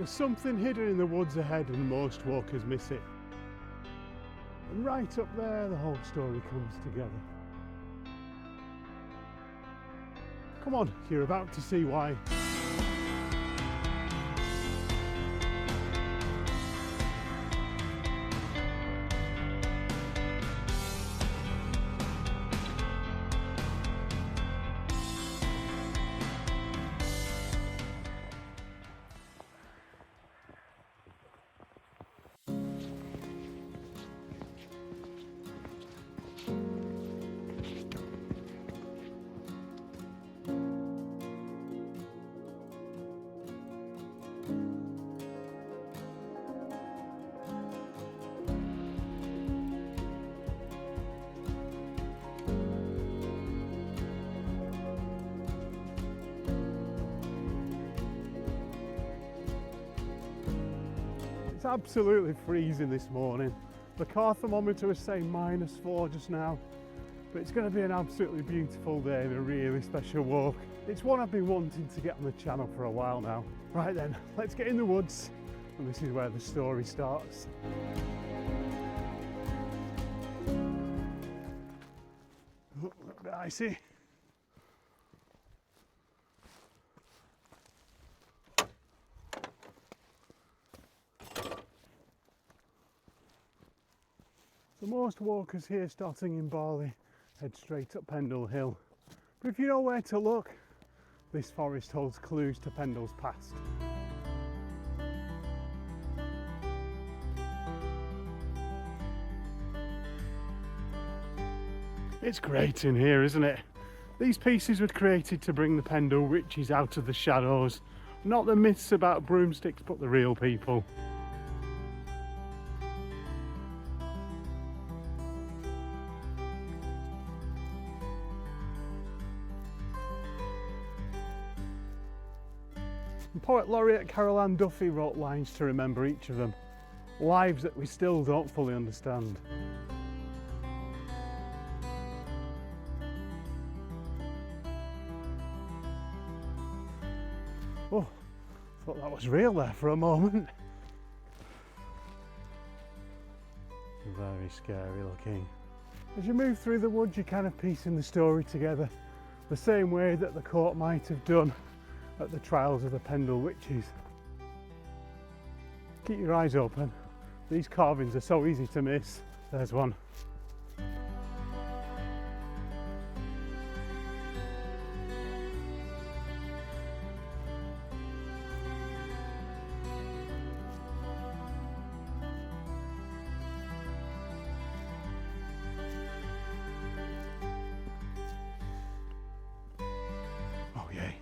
There's something hidden in the woods ahead and most walkers miss it. And right up there the whole story comes together. Come on, you're about to see why. It's absolutely freezing this morning. The car thermometer was saying -4 just now, but it's going to be an absolutely beautiful day and a really special walk. It's one I've been wanting to get on the channel for a while now. Right then, let's get in the woods, and this is where the story starts. Oh, a bit icy. So most walkers here starting in Barley head straight up Pendle Hill. But if you know where to look, this forest holds clues to Pendle's past. It's great in here, isn't it? These pieces were created to bring the Pendle witches out of the shadows. Not the myths about broomsticks, but the real people. And Poet Laureate Carol Ann Duffy wrote lines to remember each of them. Lives that we still don't fully understand. Oh, thought that was real there for a moment. Very scary looking. As you move through the woods, you're kind of piecing the story together, the same way that the court might have done at the trials of the Pendle witches. Keep your eyes open. These carvings are so easy to miss. There's one.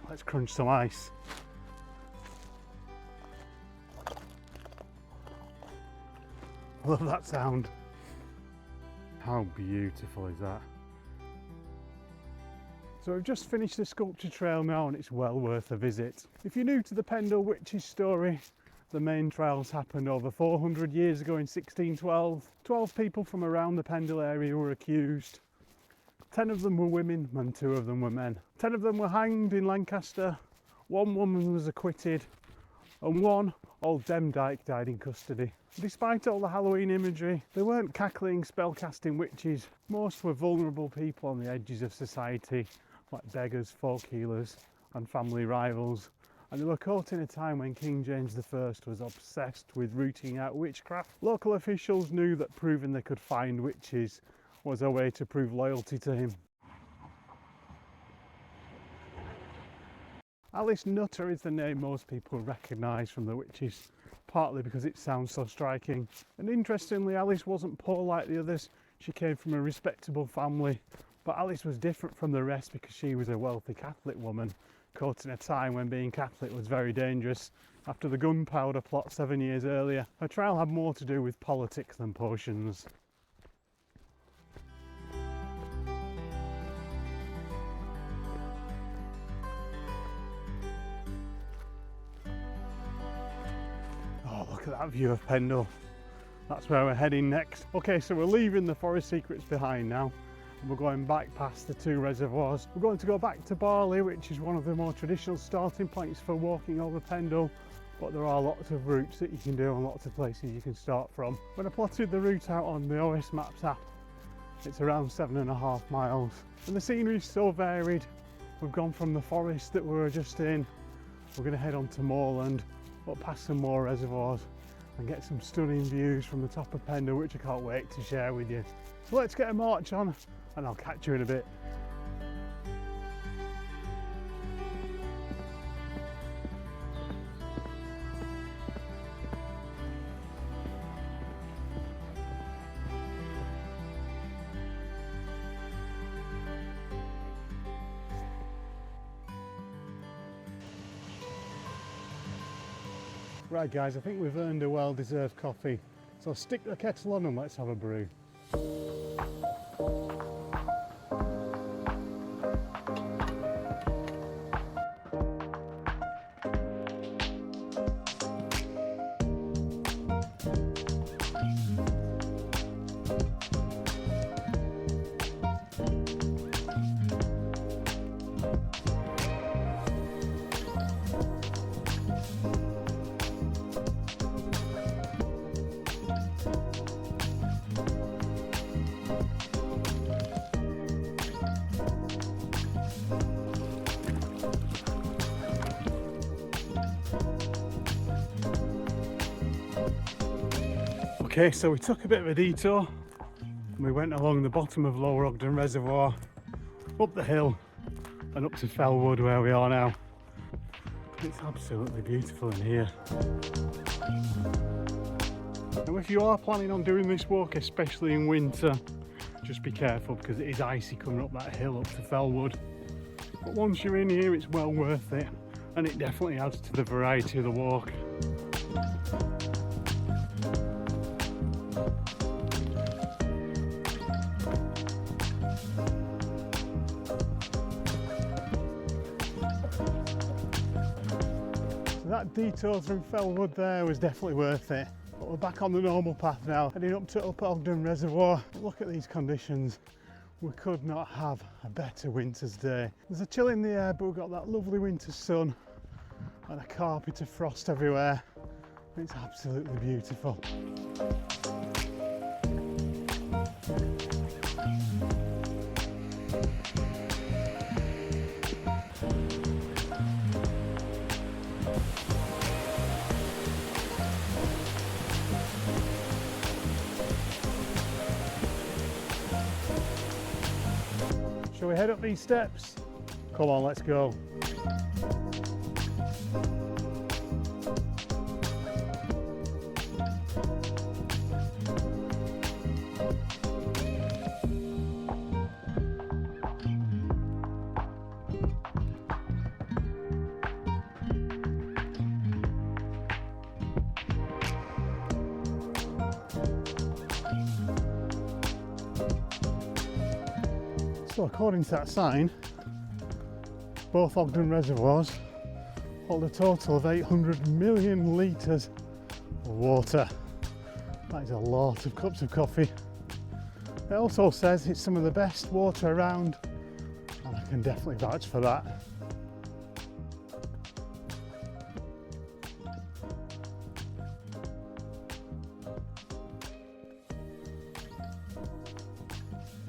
Let's crunch some ice. I love that sound. How beautiful is that? So we've just finished the sculpture trail now and it's well worth a visit. If you're new to the Pendle witches story, the main trials happened over 400 years ago in 1612. 12 people from around the Pendle area were accused. 10 of them were women and 2 of them were men. 10 of them were hanged in Lancaster, 1 woman was acquitted, and 1 old Demdike died in custody. Despite all the Halloween imagery, they weren't cackling, spell-casting witches. Most were vulnerable people on the edges of society, like beggars, folk healers, and family rivals. And they were caught in a time when King James I was obsessed with rooting out witchcraft. Local officials knew that proving they could find witches was a way to prove loyalty to him. Alice Nutter is the name most people recognise from the witches, partly because it sounds so striking. And interestingly, Alice wasn't poor like the others. She came from a respectable family, but Alice was different from the rest because she was a wealthy Catholic woman, caught in a time when being Catholic was very dangerous after the gunpowder plot 7 years earlier. Her trial had more to do with politics than potions. Look at that view of Pendle. That's where we're heading next. Okay, so we're leaving the forest secrets behind now and we're going back past the 2 reservoirs. We're going to go back to Barley, which is one of the more traditional starting points for walking over Pendle, but there are lots of routes that you can do and lots of places you can start from. When I plotted the route out on the OS Maps app, it's around 7.5 miles, and the scenery is so varied. We've gone from the forest that we were just in, we're going to head on to moorland, up past some more reservoirs and get some stunning views from the top of Pendle, which I can't wait to share with you. So let's get a march on and I'll catch you in a bit. Right guys, I think we've earned a well-deserved coffee, so stick the kettle on and let's have a brew. Okay, so we took a bit of a detour and we went along the bottom of Lower Ogden Reservoir, up the hill and up to Fellwood where we are now. It's absolutely beautiful in here. Now if you are planning on doing this walk, especially in winter, just be careful because it is icy coming up that hill up to Fellwood. But once you're in here, it's well worth it, and it definitely adds to the variety of the walk. That detour through Fellwood there was definitely worth it. But we're back on the normal path now, heading up to Upper Ogden Reservoir. Look at these conditions. We could not have a better winter's day. There's a chill in the air, but we've got that lovely winter sun and a carpet of frost everywhere. It's absolutely beautiful. Shall we head up these steps? Come on, let's go. So according to that sign, both Ogden reservoirs hold a total of 800 million litres of water. That is a lot of cups of coffee. It also says it's some of the best water around, and I can definitely vouch for that.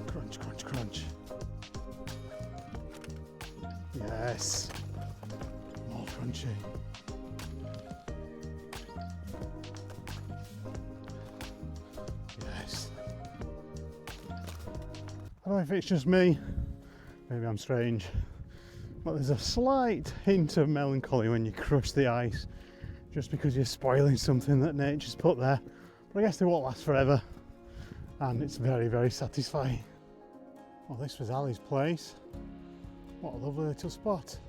Crunch, crunch, crunch. Yes, more crunchy. Yes. I don't know if it's just me, maybe I'm strange, but there's a slight hint of melancholy when you crush the ice, just because you're spoiling something that nature's put there. But I guess they won't last forever, and it's very, very satisfying. Well, this was Ali's place. What a lovely little spot.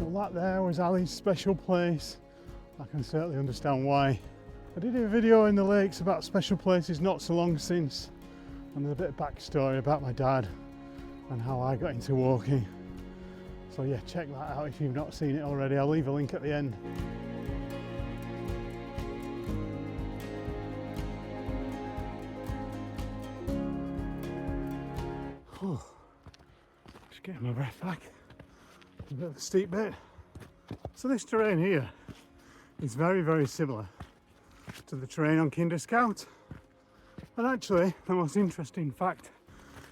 Well, that there was Ali's special place. I can certainly understand why. I did a video in the lakes about special places not so long since, and there's a bit of backstory about my dad and how I got into walking. So yeah, check that out if you've not seen it already. I'll leave a link at the end. Just getting my breath back. A bit of a steep bit. So this terrain here is very, very similar to the terrain on Kinder Scout. And actually, the most interesting fact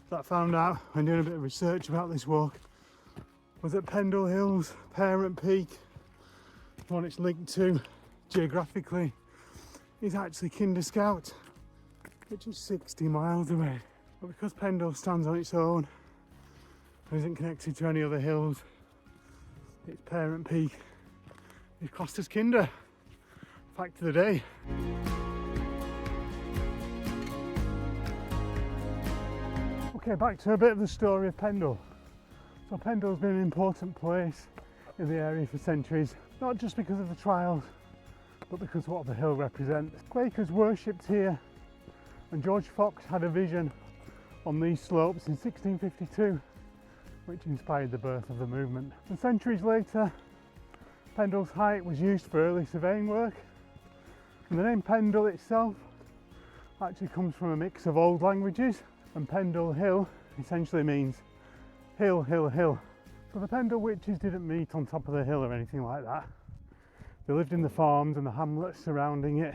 that I found out when doing a bit of research about this walk was that Pendle Hill's parent peak, the one it's linked to geographically, is actually Kinder Scout, which is 60 miles away. But because Pendle stands on its own and isn't connected to any other hills, its parent peak is classed as Kinder. Fact of the day. Okay, back to a bit of the story of Pendle. So Pendle's been an important place in the area for centuries, not just because of the trials, but because of what the hill represents. Quakers worshipped here, and George Fox had a vision on these slopes in 1652, which inspired the birth of the movement. And centuries later, Pendle's height was used for early surveying work, and the name Pendle itself actually comes from a mix of old languages, and Pendle Hill essentially means hill, hill, hill. So the Pendle witches didn't meet on top of the hill or anything like that. They lived in the farms and the hamlets surrounding it,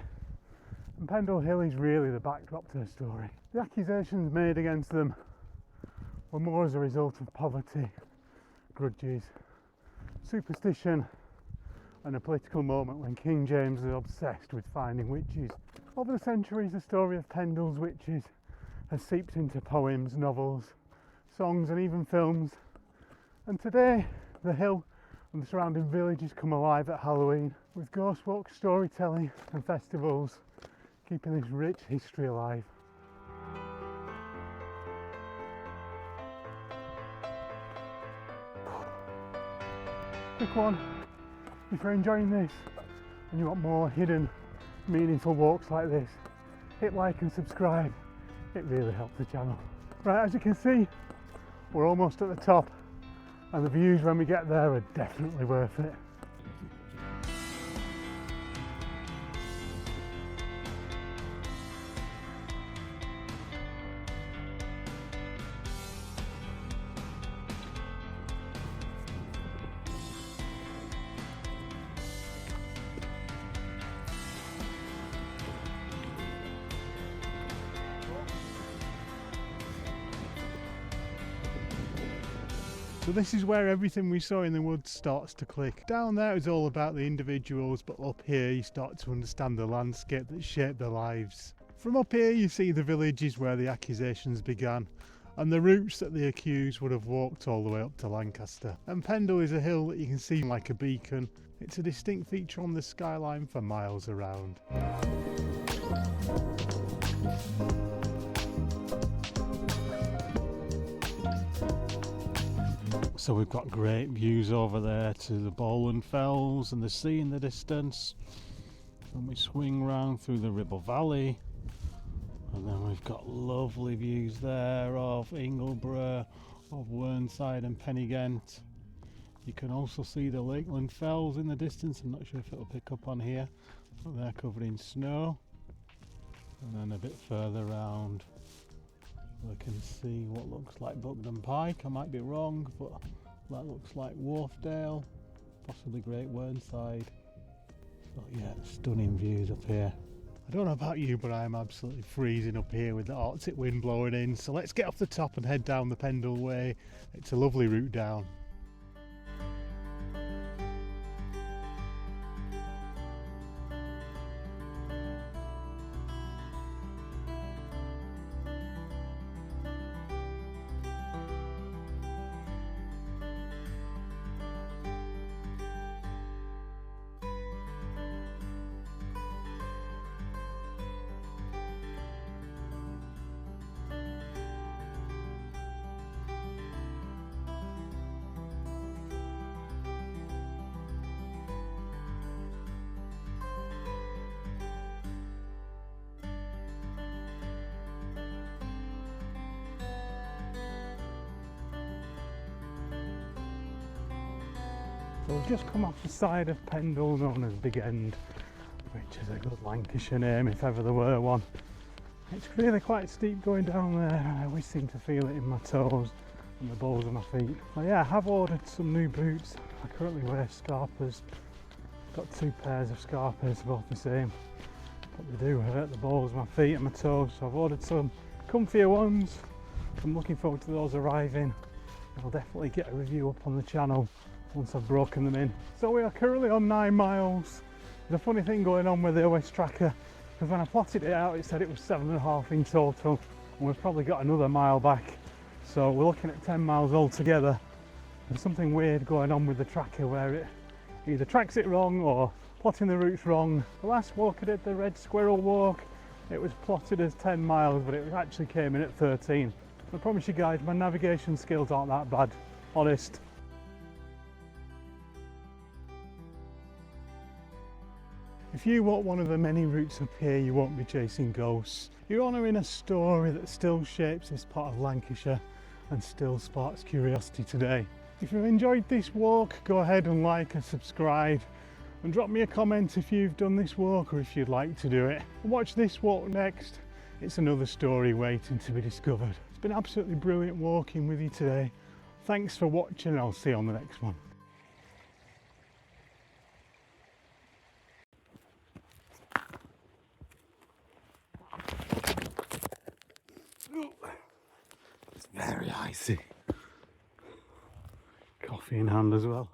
and Pendle Hill is really the backdrop to the story. The accusations made against them were more as a result of poverty, grudges, superstition, and a political moment when King James was obsessed with finding witches. Over the centuries, the story of Pendle's witches has seeped into poems, novels, songs and even films. And today, the hill and the surrounding villages come alive at Halloween with ghost walks, storytelling and festivals, keeping this rich history alive. Quick one, if you're enjoying this and you want more hidden, meaningful walks like this, hit like and subscribe. It really helps the channel. Right, as you can see, we're almost at the top, and the views when we get there are definitely worth it. So this is where everything we saw in the woods starts to click. Down there is all about the individuals, but up here you start to understand the landscape that shaped their lives. From up here you see the villages where the accusations began, and the routes that the accused would have walked all the way up to Lancaster. And Pendle is a hill that you can see like a beacon. It's a distinct feature on the skyline for miles around. So we've got great views over there to the Bowland Fells and the sea in the distance. And we swing round through the Ribble Valley, and then we've got lovely views there of Ingleborough, of Whernside and Pennygent. You can also see the Lakeland Fells in the distance. I'm not sure if it'll pick up on here, but they're covered in snow. And then a bit further round we can see what looks like Buckden Pike. I might be wrong, but that looks like Wharfdale, possibly Great Whernside. So yeah, stunning views up here. I don't know about you, but I'm absolutely freezing up here with the Arctic wind blowing in. So let's get off the top and head down the Pendle Way. It's a lovely route down. So we've just come off the side of Pendle, known as Big End, which is a good Lancashire name if ever there were one. It's really quite steep going down there, and I always seem to feel it in my toes and the balls of my feet. Well, yeah, I have ordered some new boots. I currently wear Scarpas. Got 2 pairs of Scarpas, both the same, but they do hurt the balls of my feet and my toes, so I've ordered some comfier ones. I'm looking forward to those arriving. I'll definitely get a review up on the channel once I've broken them in. So we are currently on 9 miles. There's a funny thing going on with the OS tracker, because when I plotted it out it said it was 7.5 in total, and we've probably got another mile back, so we're looking at 10 miles altogether. There's something weird going on with the tracker where it either tracks it wrong or plotting the routes wrong. The last walk I did, the Red Squirrel walk, it was plotted as 10 miles, but it actually came in at 13. I promise you guys, my navigation skills aren't that bad, honest. If you walk one of the many routes up here, you won't be chasing ghosts. You're honouring a story that still shapes this part of Lancashire and still sparks curiosity today. If you've enjoyed this walk, go ahead and like and subscribe, and drop me a comment if you've done this walk or if you'd like to do it. Watch this walk next. It's another story waiting to be discovered. It's been absolutely brilliant walking with you today. Thanks for watching, and I'll see you on the next one. It's very icy. Coffee in hand as well.